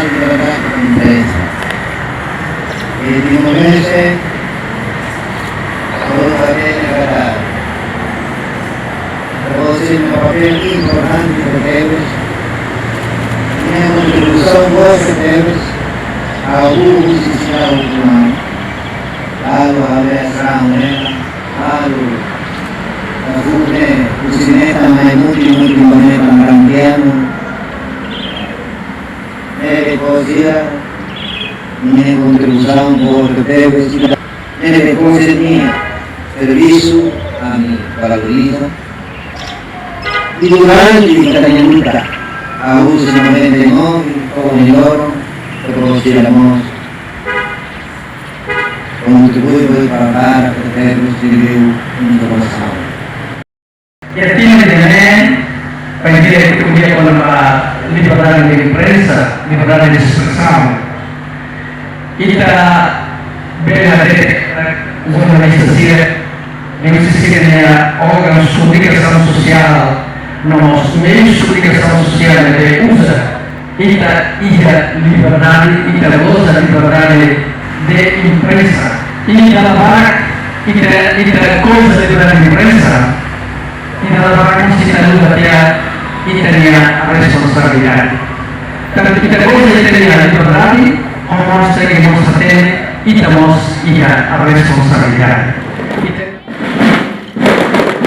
libertad de prensa. E Timor-Leste, assolutamente verdade. Você no papel importante de Deus, minha contribuição vossa Deus, ao uso social humano, ao avaliação, ao cucineta, mas muito bonita, branqueano, poesia, minha contribuição vossa Deus, minha coisa serviço a mim valoriza. E durante a luta, a uso 99, o melhor, consideramos contribuir para o Deus civil informação. E a time também vai dizer que podia com a liberdade de imprensa, liberdade de expressão, e está bem a jornalista existem órgãos de comunicação social nos meios de comunicação social que usa a liberdade e a vossa liberdade de imprensa e a coisa de liberdade de imprensa e da vaca que se luta e tem a responsabilidade. Portanto, a coisa de ter a liberdade, nós temos a ter e temos a responsabilidade.